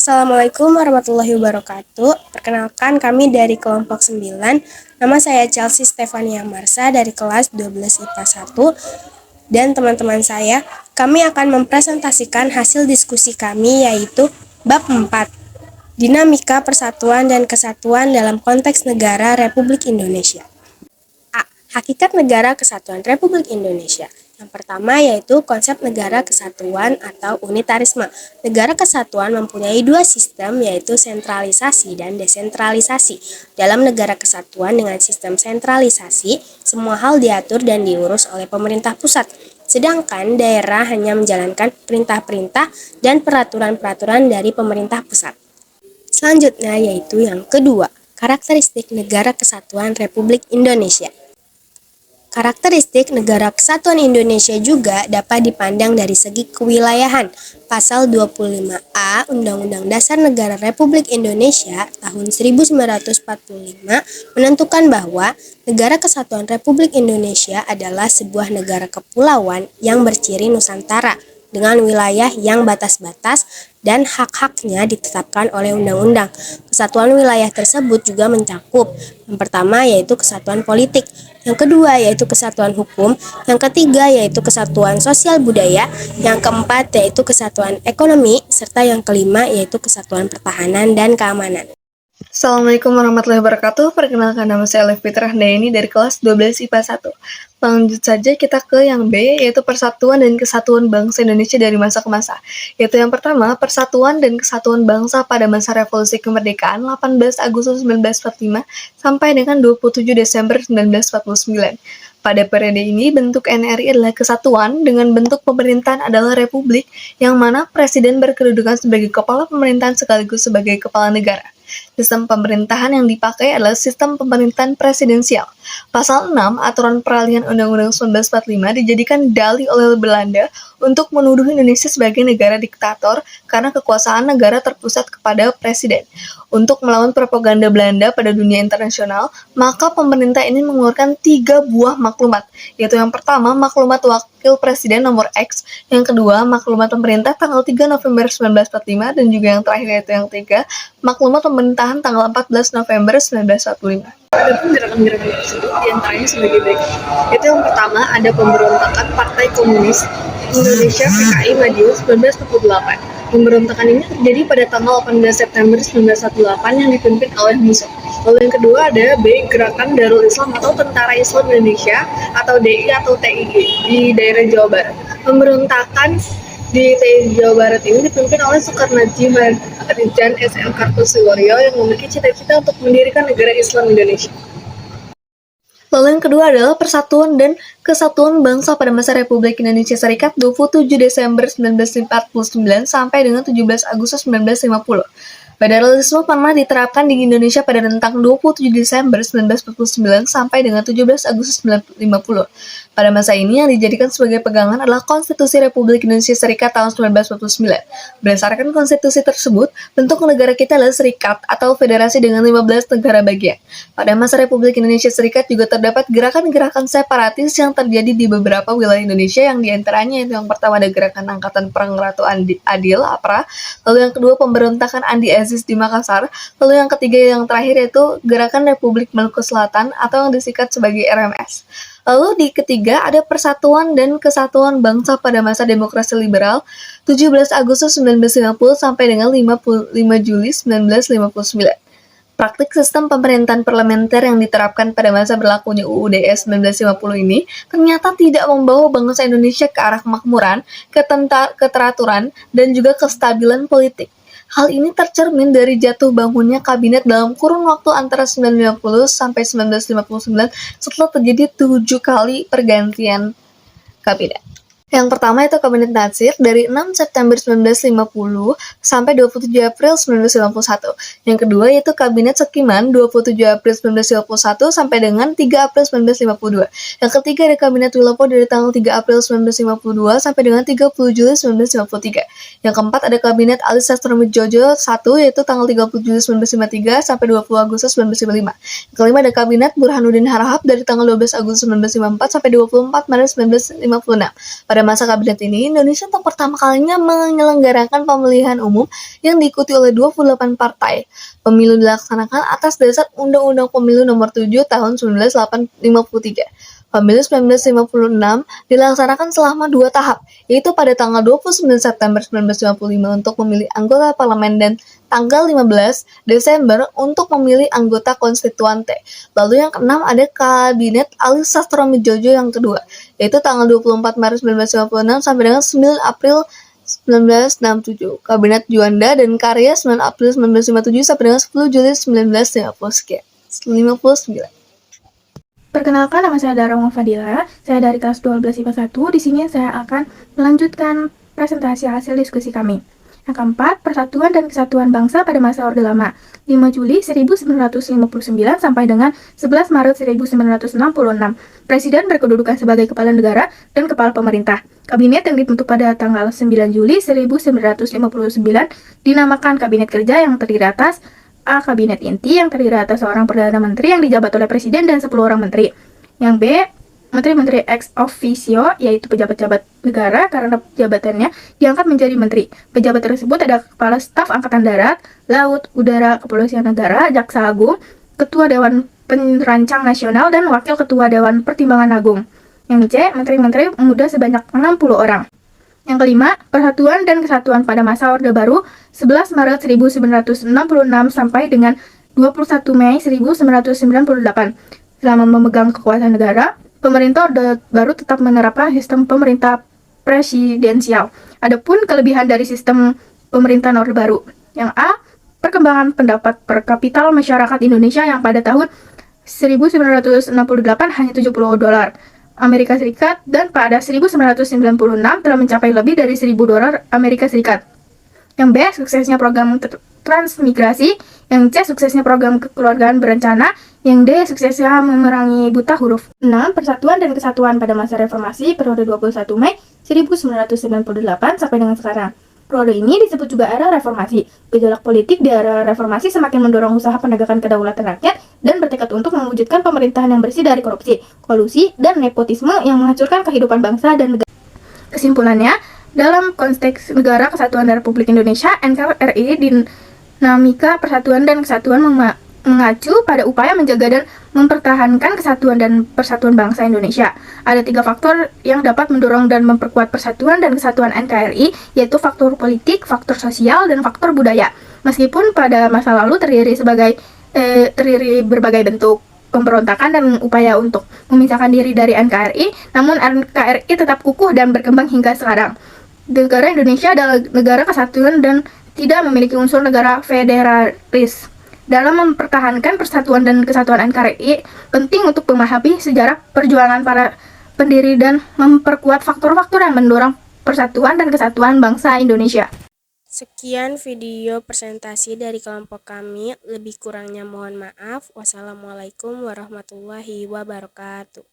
Assalamualaikum warahmatullahi wabarakatuh. Perkenalkan kami dari kelompok 9. Nama saya Chelsea Stefania Marsa dari kelas 12 IPA 1. Dan teman-teman saya, kami akan mempresentasikan hasil diskusi kami yaitu bab 4. Dinamika persatuan dan kesatuan dalam konteks negara Republik Indonesia. A. Hakikat negara kesatuan Republik Indonesia. Yang pertama yaitu konsep negara kesatuan atau unitarisme. Negara kesatuan mempunyai dua sistem yaitu sentralisasi dan desentralisasi. Dalam negara kesatuan dengan sistem sentralisasi, semua hal diatur dan diurus oleh pemerintah pusat. Sedangkan daerah hanya menjalankan perintah-perintah dan peraturan-peraturan dari pemerintah pusat. Selanjutnya yaitu yang kedua, karakteristik negara kesatuan Republik Indonesia. Karakteristik negara kesatuan Indonesia juga dapat dipandang dari segi kewilayahan. Pasal 25A Undang-Undang Dasar Negara Republik Indonesia tahun 1945 menentukan bahwa negara kesatuan Republik Indonesia adalah sebuah negara kepulauan yang berciri Nusantara dengan wilayah yang batas-batas dan hak-haknya ditetapkan oleh undang-undang. Kesatuan wilayah tersebut juga mencakup yang pertama yaitu kesatuan politik, yang kedua yaitu kesatuan hukum, yang ketiga yaitu kesatuan sosial budaya, yang keempat yaitu kesatuan ekonomi, serta yang kelima yaitu kesatuan pertahanan dan keamanan. Assalamualaikum warahmatullahi wabarakatuh. Perkenalkan, nama saya Levi Handayani dari kelas 12 IPA 1. Lanjut saja kita ke yang B, yaitu persatuan dan kesatuan bangsa Indonesia dari masa ke masa. Yaitu yang pertama, persatuan dan kesatuan bangsa pada masa revolusi kemerdekaan 18 Agustus 1945 sampai dengan 27 Desember 1949. Pada periode ini, bentuk NRI adalah kesatuan dengan bentuk pemerintahan adalah republik, yang mana presiden berkedudukan sebagai kepala pemerintahan sekaligus sebagai kepala negara. Sistem pemerintahan yang dipakai adalah sistem pemerintahan presidensial. Pasal 6 Aturan Peralihan Undang-Undang 1945 dijadikan dalih oleh Belanda untuk menuduh Indonesia sebagai negara diktator karena kekuasaan negara terpusat kepada presiden. Untuk melawan propaganda Belanda pada dunia internasional, maka pemerintah ini mengeluarkan 3 buah maklumat, yaitu yang pertama maklumat Wakil Presiden nomor X, yang kedua maklumat pemerintah tanggal 3 November 1945, dan juga yang terakhir yaitu yang 3 maklumat pemerintahan tanggal 14 November 1945. Adapun gerakan-gerakan tersebut diantaranya sebagai berikut. Itu yang pertama ada pemberontakan Partai Komunis Indonesia PKI Madiun 1948. Pemberontakan ini terjadi pada tanggal 18 September 1918 yang dipimpin oleh Musso. Lalu yang kedua ada B, Gerakan Darul Islam atau Tentara Islam Indonesia atau DI atau TII di daerah Jawa Barat. Pemberontakan di TII Jawa Barat ini dipimpin oleh Soekarnaji Madrijan SL Kartosuwiryo yang memiliki cita-cita untuk mendirikan negara Islam Indonesia. Lalu yang kedua adalah persatuan dan kesatuan bangsa pada masa Republik Indonesia Serikat 27 Desember 1949 sampai dengan 17 Agustus 1950. Federalisme pernah diterapkan di Indonesia pada rentang 27 Desember 1949 sampai dengan 17 Agustus 1950. Pada masa ini yang dijadikan sebagai pegangan adalah Konstitusi Republik Indonesia Serikat tahun 1949. Berdasarkan konstitusi tersebut, bentuk negara kita adalah serikat atau federasi dengan 15 negara bagian. Pada masa Republik Indonesia Serikat juga terdapat gerakan-gerakan separatis yang terjadi di beberapa wilayah Indonesia, yang diantaranya yang pertama ada Gerakan Angkatan Perang Ratu Adil (APRA), lalu yang kedua pemberontakan Andi Aziz di Makassar, lalu yang ketiga yang terakhir yaitu Gerakan Republik Maluku Selatan atau yang disingkat sebagai RMS. Lalu di ketiga ada persatuan dan kesatuan bangsa pada masa demokrasi liberal 17 Agustus 1950 sampai dengan 5 Juli 1959. Praktik sistem pemerintahan parlementer yang diterapkan pada masa berlakunya UUD 1950 ini ternyata tidak membawa bangsa Indonesia ke arah kemakmuran, keteraturan, dan juga kestabilan politik. Hal ini tercermin dari jatuh bangunnya kabinet dalam kurun waktu antara 1950 sampai 1959 setelah terjadi 7 kali pergantian kabinet. Yang pertama itu Kabinet Natsir dari 6 September 1950 sampai 27 April 1951. Yang kedua yaitu Kabinet Sekiman 27 April 1951 sampai dengan 3 April 1952. Yang ketiga ada Kabinet Wilopo dari tanggal 3 April 1952 sampai dengan 30 Juli 1953. Yang keempat ada Kabinet Ali Sastroamidjojo 1 yaitu tanggal 30 Juli 1953 sampai 20 Agustus 1955. Yang kelima ada Kabinet Burhanuddin Harahap dari tanggal 12 Agustus 1954 sampai 24 Maret 1956. Pada Pada masa kabinet ini, Indonesia untuk pertama kalinya menyelenggarakan pemilihan umum yang diikuti oleh 28 partai. Pemilu dilaksanakan atas dasar Undang-Undang Pemilu Nomor 7 Tahun 1953. Pemilu 1956 dilaksanakan selama 2 tahap, yaitu pada tanggal 29 September 1955 untuk memilih anggota parlemen dan tanggal 15 Desember untuk memilih anggota konstituante. Lalu yang keenam ada Kabinet Ali Sastronegoro yang kedua, yaitu tanggal 24 Maret 1956 sampai dengan 9 April 1967. Kabinet Juanda dan Karya 9 April 1957 sampai dengan 10 Juli 1959. Perkenalkan, nama saya Dara Fadila. Saya dari kelas 12 IPA 1. Di sini saya akan melanjutkan presentasi hasil diskusi kami. Yang keempat, Persatuan dan Kesatuan Bangsa pada masa Orde Lama, 5 Juli 1959 sampai dengan 11 Maret 1966. Presiden berkedudukan sebagai kepala negara dan kepala pemerintah. Kabinet yang dibentuk pada tanggal 9 Juli 1959 dinamakan Kabinet Kerja yang terdiri atas A. Kabinet Inti yang terdiri atas seorang Perdana Menteri yang dijabat oleh Presiden dan 10 orang menteri. Yang B. Menteri-menteri ex officio, yaitu pejabat-pejabat negara karena jabatannya diangkat menjadi menteri. Pejabat tersebut ada Kepala Staf Angkatan Darat, Laut, Udara, Kepolisian Negara, Jaksa Agung, Ketua Dewan Perancang Nasional, dan Wakil Ketua Dewan Pertimbangan Agung. Yang C. Menteri-menteri muda sebanyak 60 orang. Yang kelima, Persatuan dan Kesatuan pada masa Orde Baru, 11 Maret 1966 sampai dengan 21 Mei 1998. Selama memegang kekuasaan negara, pemerintah Orde Baru tetap menerapkan sistem pemerintah presidensial. Adapun kelebihan dari sistem pemerintahan Orde Baru. Yang A. Perkembangan pendapat per kapital masyarakat Indonesia yang pada tahun 1968 hanya $70 Amerika Serikat, dan pada 1996 telah mencapai lebih dari $1.000 Amerika Serikat. Yang B. Suksesnya program transmigrasi. Yang C. Suksesnya program kekeluargaan berencana. Yang D. Suksesnya memerangi buta huruf. 6. Persatuan dan Kesatuan pada masa reformasi periode 21 Mei 1998 sampai dengan sekarang. Periode ini disebut juga era reformasi. Gejolak politik di era reformasi semakin mendorong usaha penegakan kedaulatan rakyat dan bertekad untuk mewujudkan pemerintahan yang bersih dari korupsi, kolusi, dan nepotisme yang menghancurkan kehidupan bangsa dan negara. Kesimpulannya, dalam konteks Negara Kesatuan Republik Indonesia, NKRI dinamika persatuan dan kesatuan mengacu pada upaya menjaga dan mempertahankan kesatuan dan persatuan bangsa Indonesia. Ada 3 faktor yang dapat mendorong dan memperkuat persatuan dan kesatuan NKRI, yaitu faktor politik, faktor sosial, dan faktor budaya. Meskipun pada masa lalu terdiri berbagai bentuk pemberontakan dan upaya untuk memisahkan diri dari NKRI, namun NKRI tetap kukuh dan berkembang hingga sekarang. Negara Indonesia adalah negara kesatuan dan tidak memiliki unsur negara federalis. Dalam mempertahankan persatuan dan kesatuan NKRI, penting untuk memahami sejarah perjuangan para pendiri dan memperkuat faktor-faktor yang mendorong persatuan dan kesatuan bangsa Indonesia. Sekian video presentasi dari kelompok kami. Lebih kurangnya mohon maaf. Wassalamualaikum warahmatullahi wabarakatuh.